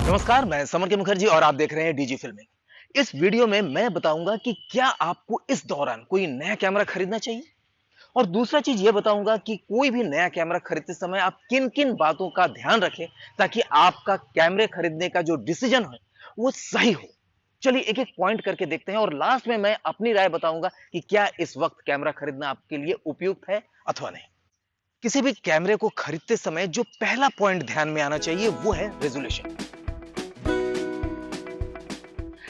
नमस्कार, मैं समर के मुखर्जी और आप देख रहे हैं डीजी फिल्मिंग। इस वीडियो में मैं बताऊंगा कि क्या आपको इस दौरान कोई नया कैमरा खरीदना चाहिए और दूसरा चीज ये बताऊंगा कि कोई भी नया कैमरा खरीदते समय आप किन-किन बातों का ध्यान रखें ताकि आपका कैमरे खरीदने का जो डिसीजन है वो सही हो। चलिए एक-एक पॉइंट करके देखते हैं और लास्ट में मैं अपनी राय बताऊंगा कि क्या इस वक्त कैमरा खरीदना आपके लिए उपयुक्त है अथवा नहीं। किसी भी कैमरे को खरीदते समय जो पहला पॉइंट ध्यान में आना चाहिए वो है रेजोल्यूशन।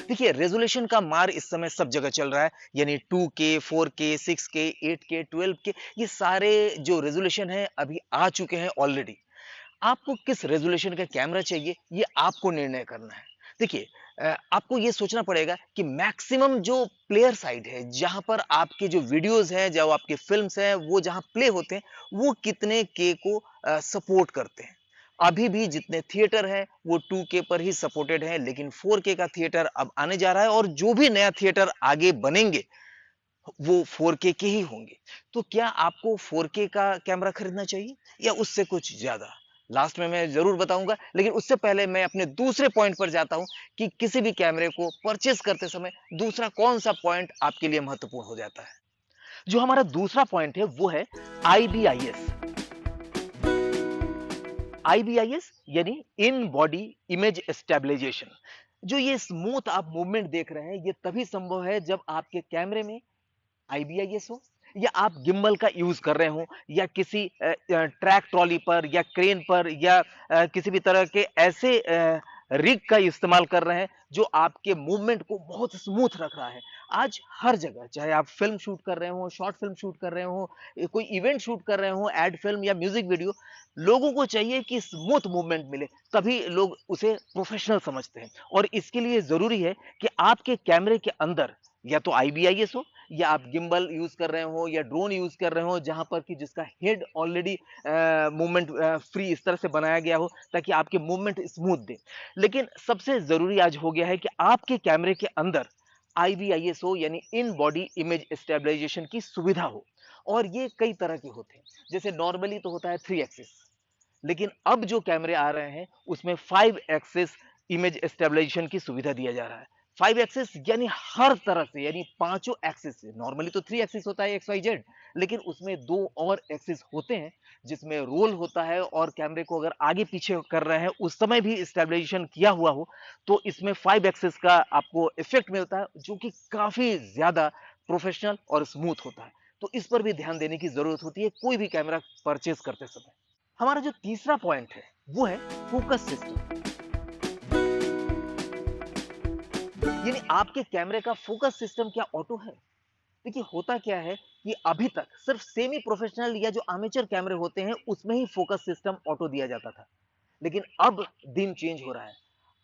देखिए रेजोल्यूशन का मार इस समय सब जगह चल रहा है, यानी 2K, 4K, 6K, 8K, 12K, ये सारे जो रेजोल्यूशन है अभी आ चुके हैं ऑलरेडी। आपको किस रेजोल्यूशन का कैमरा चाहिए ये आपको निर्णय करना है। देखिए आपको ये सोचना पड़ेगा कि मैक्सिमम जो प्लेयर साइड है, जहां पर आपके जो वीडियोस हैं, जो आपके फिल्म्स हैं, वो जहां प्ले होते हैं, वो कितने के को सपोर्ट करते हैं। अभी भी जितने थिएटर हैं वो 2K पर ही सपोर्टेड हैं, लेकिन 4K का थिएटर अब आने जा रहा है और जो भी नया थिएटर आगे बनेंगे वो 4K के ही होंगे। तो क्या आपको 4K का कैमरा खरीदना चाहिए या उससे कुछ ज्यादा? लास्ट में मैं जरूर बताऊंगा, लेकिन उससे पहले मैं अपने दूसरे पॉइंट पर जाता हूं कि किसी भी कैमरे को परचेस करते समय दूसरा कौन सा पॉइंट आपके लिए महत्वपूर्ण हो जाता है। जो हमारा दूसरा पॉइंट है वो है IBIS। IBIS यानी इन बॉडी इमेज स्टेबलाइजेशन। जो ये स्मूथ आप मूवमेंट देख रहे हैं ये तभी संभव है जब आपके कैमरे में IBIS हो या आप गिम्बल का यूज कर रहे हो या किसी ट्रैक ट्रॉली पर या क्रेन पर या किसी भी तरह के ऐसे रिग का इस्तेमाल कर रहे हैं जो आपके मूवमेंट को बहुत स्मूथ रख रहा है। आज हर जगह चाहे आप फिल्म शूट कर रहे हो, शॉर्ट फिल्म शूट कर रहे हो, कोई इवेंट शूट कर रहे हो, एड फिल्म या म्यूजिक वीडियो, लोगों को चाहिए कि स्मूथ मूवमेंट मिले, तभी लोग उसे प्रोफेशनल समझते हैं। और इसके लिए जरूरी है कि आपके कैमरे के अंदर या तो IBIS हो या आप गिम्बल यूज कर रहे हो या ड्रोन यूज कर रहे हो जहां पर कि जिसका हेड ऑलरेडी मूवमेंट फ्री इस तरह से बनाया गया हो ताकि आपके मूवमेंट स्मूथ दे। लेकिन सबसे जरूरी आज हो गया है कि आपके कैमरे के अंदर IBIS हो यानी इन बॉडी इमेज स्टेबलाइजेशन की सुविधा हो। और ये कई तरह के होते हैं, जैसे नॉर्मली तो होता है 3 एक्सिस, लेकिन अब जो कैमरे आ रहे हैं उसमें 5 एक्सिस इमेज स्टेबलाइजेशन की सुविधा दिया जा रहा है। 5 एक्सिस यानी हर तरह से, यानी पांचों एक्सिस से। नॉर्मली तो 3 एक्सिस होता है XYZ, लेकिन उसमें दो और एक्सिस होते हैं जिसमें रोल होता है और कैमरे को अगर आगे पीछे कर रहे हैं उस समय भी स्टेबलाइजेशन किया हुआ हो तो इसमें 5 एक्सिस का आपको इफेक्ट मिलता है जो कि काफी ज्यादा प्रोफेशनल और स्मूथ होता है। तो इस पर भी ध्यान देने की जरूरत होती है कोई भी कैमरा परचेज करते समय। हमारा जो तीसरा पॉइंट है वो है फोकस सिस्टम। यानी आपके कैमरे का फोकस सिस्टम क्या ऑटो है? देखिए होता क्या है कि अभी तक सिर्फ सेमी प्रोफेशनल या जो आर्मेचर कैमरे होते हैं उसमें ही फोकस सिस्टम ऑटो दिया जाता था, लेकिन अब दिन चेंज हो रहा है।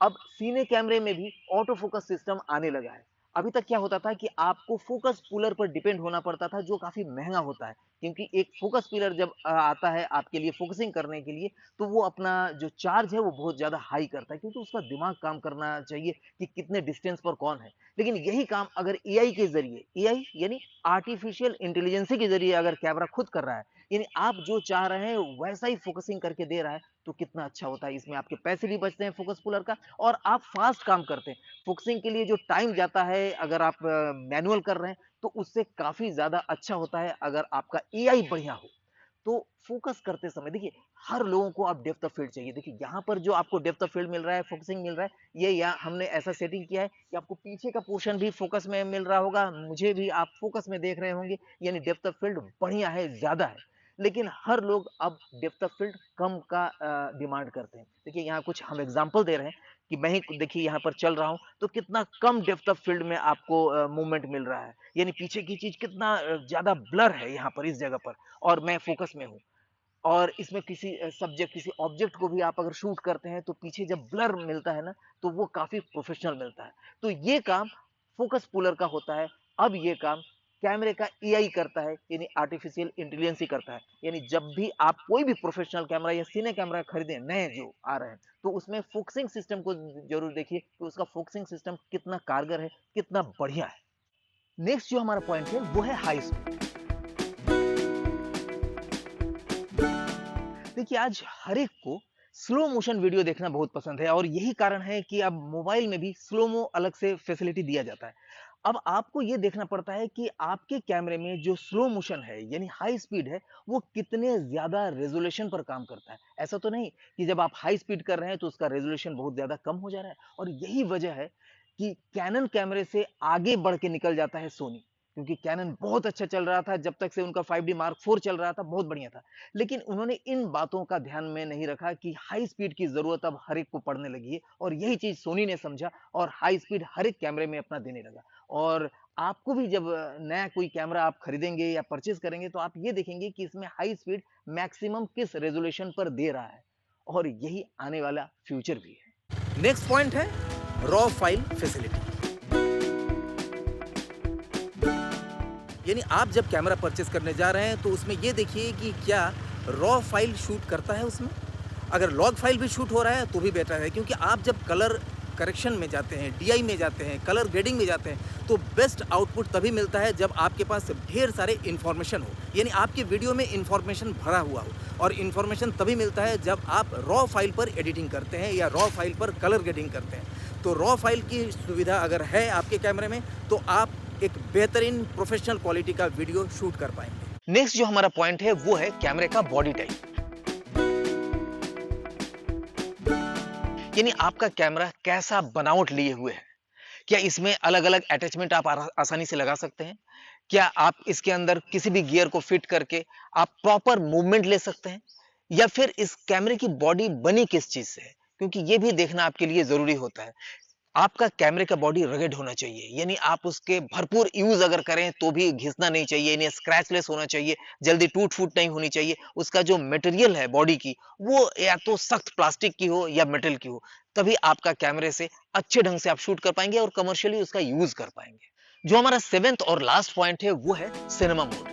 अब सीने कैमरे में भी ऑटो फोकस सिस्टम आने लगा है। अभी तक क्या होता था कि आपको फोकस पुलर पर डिपेंड होना पड़ता था जो काफी महंगा होता है, क्योंकि एक फोकस पिलर जब आता है आपके लिए फोकसिंग करने के लिए तो वो अपना जो चार्ज है वो बहुत ज्यादा हाई करता है, क्योंकि उसका दिमाग काम करना चाहिए कि कितने डिस्टेंस पर कौन है। लेकिन यही काम अगर एआई के जरिए, एआई यानी आर्टिफिशियल इंटेलिजेंस के जरिए अगर कैमरा खुद कर रहा है, यानी आप जो चाह रहे हैं वैसा ही फोकसिंग करके दे रहा है, तो कितना अच्छा होता है। इसमें आपके पैसे भी बचते हैं फोकस पुलर का और आप फास्ट काम करते हैं। फोकसिंग के लिए जो टाइम जाता है अगर आप मैनुअल कर रहे हैं तो उससे काफी ज्यादा अच्छा होता है अगर आपका एआई बढ़िया हो। तो फोकस करते समय देखिए हर लोगों को आप डेप्थ ऑफ फील्ड चाहिए। देखिए यहाँ पर जो आपको डेप्थ ऑफ फील्ड मिल रहा है, फोकसिंग मिल रहा है, ये यहाँ हमने ऐसा सेटिंग किया है कि आपको पीछे का पोर्शन भी फोकस में मिल रहा होगा, मुझे भी आप फोकस में देख रहे होंगे, यानी डेप्थ ऑफ फील्ड बढ़िया है, ज्यादा है। लेकिन हर लोग अब डेप्थ ऑफ फील्ड कम का डिमांड करते हैं। देखिए यहाँ कुछ हम एग्जांपल दे रहे हैं कि मैं ही देखिए यहाँ पर चल रहा हूँ तो कितना कम डेप्थ ऑफ फील्ड में आपको मूवमेंट मिल रहा है, यानी पीछे की चीज कितना ज्यादा ब्लर है यहाँ पर इस जगह पर, और मैं फोकस में हूँ। और इसमें किसी सब्जेक्ट, किसी ऑब्जेक्ट को भी आप अगर शूट करते हैं तो पीछे जब ब्लर मिलता है ना तो वो काफी प्रोफेशनल मिलता है। तो ये काम फोकस पुलर का होता है। अब ये काम कैमरे का एआई करता है, यानी आर्टिफिशियल इंटेलिजेंस ही करता है। यानी जब भी आप कोई भी प्रोफेशनल कैमरा या सिने कैमरा खरीदें, नए जो आ रहे हैं, तो उसमें फोकसिंग सिस्टम को जरूर देखिए कि उसका फोकसिंग सिस्टम कितना कारगर है, कितना बढ़िया है। नेक्स्ट जो हमारा पॉइंट है वो है हाई स्पीड। देखिए आज हर एक को स्लो मोशन वीडियो देखना बहुत पसंद है और यही कारण है कि अब मोबाइल में भी स्लो-मो अलग से फैसिलिटी दिया जाता है। अब आपको ये देखना पड़ता है कि आपके कैमरे में जो स्लो मोशन है यानी हाई स्पीड है, वो कितने ज़्यादा रेज़ोल्यूशन पर काम करता है। ऐसा तो नहीं कि जब आप हाई स्पीड कर रहे हैं तो उसका रेज़ोल्यूशन बहुत ज़्यादा कम हो जा रहा है और यही वजह है कि कैनन कैमरे से आगे बढ़ के निकल जाता है सोनी। क्योंकि कैनन बहुत अच्छा चल रहा था जब तक से उनका 5D मार्क 4 चल रहा था, बहुत बढ़िया था। लेकिन उन्होंने इन बातों का ध्यान में नहीं रखा कि हाई स्पीड की ज़रूरत अब हर एक को पड़ने लगी है और यही चीज़ सोनी ने समझा और हाई स्पीड हर एक कैमरे में अपना देने लगा। और आपको भी जब नया कोई कैमरा आप खरीदेंगे या परचेज़ करेंगे तो आप ये देखेंगे कि इसमें हाई स्पीड मैक्सिमम किस रेज़ोल्यूशन पर दे रहा है और यही आने वाला फ्यूचर भी है। नेक्स्ट पॉइंट है रॉ फाइल फैसिलिटी। यानी आप जब कैमरा परचेस करने जा रहे हैं तो उसमें ये देखिए कि क्या रॉ फाइल शूट करता है उसमें। अगर लॉग फाइल भी शूट हो रहा है तो भी बेटर है, क्योंकि आप जब कलर करेक्शन में जाते हैं, डीआई में जाते हैं, कलर ग्रेडिंग में जाते हैं तो बेस्ट आउटपुट तभी मिलता है जब आपके पास ढेर सारे इन्फॉर्मेशन हो, यानी आपके वीडियो में इन्फॉर्मेशन भरा हुआ हो। और इन्फॉर्मेशन तभी मिलता है जब आप रॉ फाइल पर एडिटिंग करते हैं या रॉ फाइल पर कलर ग्रेडिंग करते हैं। तो रॉ फाइल की सुविधा अगर है आपके कैमरे में तो आप एक बेहतरीन प्रोफेशनल क्वालिटी का वीडियो शूट कर पाएंगे। नेक्स्ट जो हमारा पॉइंट है वो है कैमरे का बॉडी टाइप। यानी आपका कैमरा कैसा बनावट लिए हुए है। क्या इसमें अलग-अलग अटैचमेंट आप आसानी से लगा सकते हैं? क्या आप इसके अंदर किसी भी गियर को फिट करके आप प्रॉपर मूवमेंट ले सकते हैं? या फिर इस कैमरे की बॉडी बनी किस चीज़ से है? क्योंकि ये भी देखना आपके लिए ज़रूरी होता है। आपका कैमरे का बॉडी रगेड होना चाहिए, यानी आप उसके भरपूर यूज़ अगर करें तो भी घिसना नहीं चाहिए, यानी स्क्रैचलेस होना चाहिए, जल्दी टूट-फूट नहीं होनी चाहिए। उसका जो मटेरियल है बॉडी की, वो या तो सख्त प्लास्टिक की हो या मेटल की हो, तभी आपका कैमरे से अच्छे ढंग से आप शूट कर पाएँगे और कमर्शियली उसका यूज़ कर पाएँगे। जो हमारा 7th और लास्ट पॉइंट है, वो है सिनेमा मोड।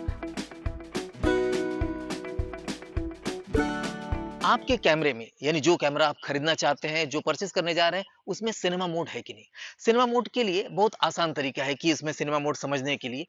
आपके कैमरे में यानी जो कैमरा आप खरीदना चाहते हैं, जो परचेज़ करने जा रहे हैं, उसमें सिनेमा मोड है कि नहीं? सिनेमा मोड के लिए बहुत आसान तरीका है कि इसमें सिनेमा मोड समझने के लिए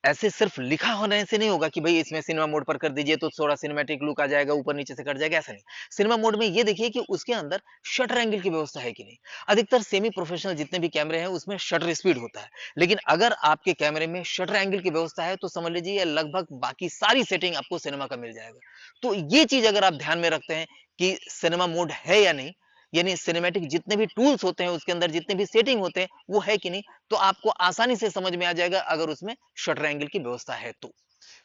ऐसे सिर्फ लिखा होने से नहीं होगा कि भई इसमें सिनेमा मोड पर कर दीजिए तो थोड़ा सिनेमैटिक लुक आ जाएगा, ऊपर-नीचे से कट जाएगा, ऐसा नहीं। सिनेमा मोड में ये देखिए कि उसके अंदर शटर एंगल की व्यवस्था है कि नहीं। अधिकतर सेमी प्रोफेशनल जितने भी कैमरे हैं उसमें शटर स्पीड होता है। लेकिन अगर आपके कैमरे में शटर एंगल की व्यवस्था है तो समझ लीजिए लगभग बाकी सारी सेटिंग आपको सिनेमा का मिल जाएगा। तो ये चीज़ अगर आप ध्यान में रखते हैं कि सिनेमा मोड है या नहीं, यानी सिनेमैटिक जितने भी टूल्स होते हैं उसके अंदर जितने भी सेटिंग होते हैं वो है कि नहीं, तो आपको आसानी से समझ में आ जाएगा अगर उसमें शटर एंगल की व्यवस्था है तो।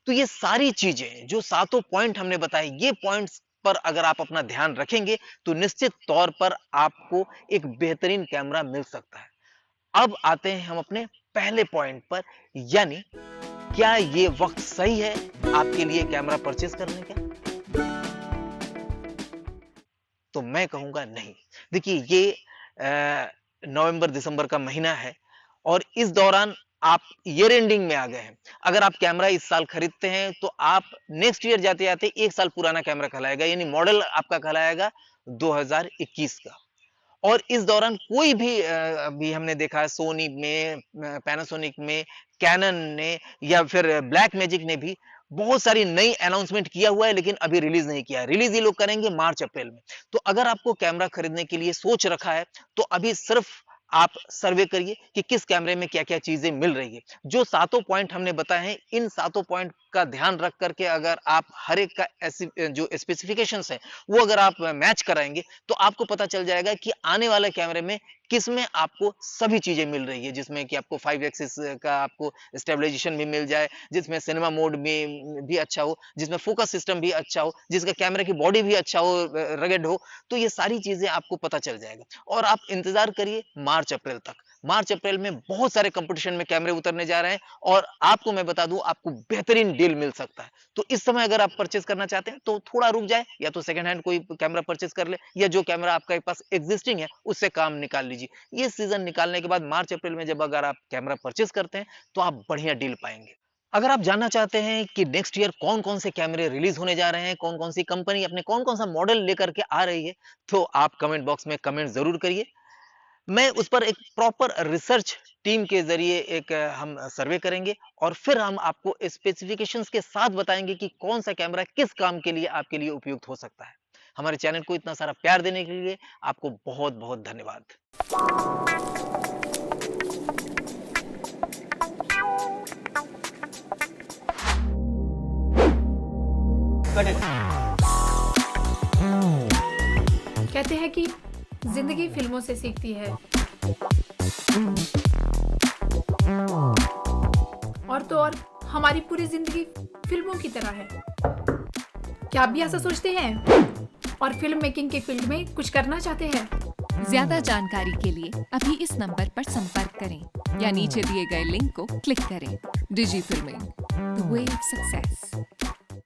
तो ये सारी चीजें जो सातों पॉइंट हमने बताए, ये पॉइंट्स पर अगर आप अपना ध्यान रखेंगे तो निश्चित तौर पर आपको एक बेहतरीन कैमरा मिल सकता है। अब आते हैं हम अपने पहले पॉइंट पर, यानी क्या ये वक्त सही है आपके लिए कैमरा परचेज करने का? तो मैं कहूँगा नहीं। देखिए ये नवंबर-दिसंबर का महीना है और इस दौरान आप ईयर एंडिंग में आ गए हैं। अगर आप कैमरा इस साल खरीदते हैं तो आप नेक्स्ट ईयर जाते-जाते 1 साल पुराना कैमरा कहलाएगा, यानी मॉडल आपका कहलाएगा 2021 का। और इस दौरान कोई भी अभी हमने देखा है सोनी में, पैनासोनिक में, कैनन ने या फिर ब्लैक मैजिक ने भी बहुत सारी नई अनाउंसमेंट किया हुआ है लेकिन अभी रिलीज नहीं किया है। रिलीज ये लोग करेंगे मार्च अप्रैल में। तो अगर आपको कैमरा खरीदने के लिए सोच रखा है तो अभी सिर्फ आप सर्वे करिए कि किस कैमरे में क्या-क्या चीजें मिल रही है। जो सातों पॉइंट हमने बताए हैं, इन सातों पॉइंट का ध्यान रख करके अगर आप हर एक का ऐसी जो स्पेसिफिकेशंस है वो अगर आप मैच कराएंगे तो आपको पता चल जाएगा कि आने वाले कैमरे में किसमें आपको सभी चीजें मिल रही है, जिसमें कि आपको 5 एक्सिस का आपको स्टेबलाइजेशन भी मिल जाए, जिसमें सिनेमा मोड में भी अच्छा हो, जिसमें फोकस सिस्टम भी अच्छा हो, जिसका कैमरे की बॉडी भी अच्छा हो, रगेड हो। तो ये सारी चीजें आपको पता चल जाएगा और आप इंतजार करिए मार्च अप्रैल तक। मार्च अप्रैल में बहुत सारे कंपटीशन में कैमरे उतरने जा रहे हैं और आपको मैं बता दूं आपको बेहतरीन डील मिल सकता है। तो इस समय अगर आप परचेज करना चाहते हैं तो थोड़ा रुक जाए, या तो सेकंड हैंड कोई कैमरा परचेज कर ले या जो कैमरा आपके पास एग्जिस्टिंग है उससे काम निकाल लीजिए। ये सीजन निकालने के बाद मार्च अप्रैल में जब अगर आप कैमरा परचेज करते हैं तो आप बढ़िया डील पाएंगे। अगर आप जानना चाहते हैं कि नेक्स्ट ईयर कौन-कौन से कैमरे रिलीज होने जा रहे हैं, कौन-कौन सी कंपनी अपने कौन-कौन सा मॉडल लेकर के आ रही है, तो आप कमेंट बॉक्स में कमेंट जरूर करिए। मैं उस पर एक प्रॉपर रिसर्च टीम के ज़रिए एक हम सर्वे करेंगे और फिर हम आपको स्पेसिफिकेशंस के साथ बताएँगे कि कौन-सा कैमरा किस काम के लिए आपके लिए उपयुक्त हो सकता है। हमारे चैनल को इतना सारा प्यार देने के लिए आपको बहुत-बहुत धन्यवाद। कहते हैं कि जिंदगी फिल्मों से सीखती है, और तो और हमारी पूरी जिंदगी फिल्मों की तरह है। क्या आप भी ऐसा सोचते हैं और फिल्म मेकिंग की फील्ड में कुछ करना चाहते हैं? ज्यादा जानकारी के लिए अभी इस नंबर पर संपर्क करें या नीचे दिए गए लिंक को क्लिक करें। Digi filming, the way of success.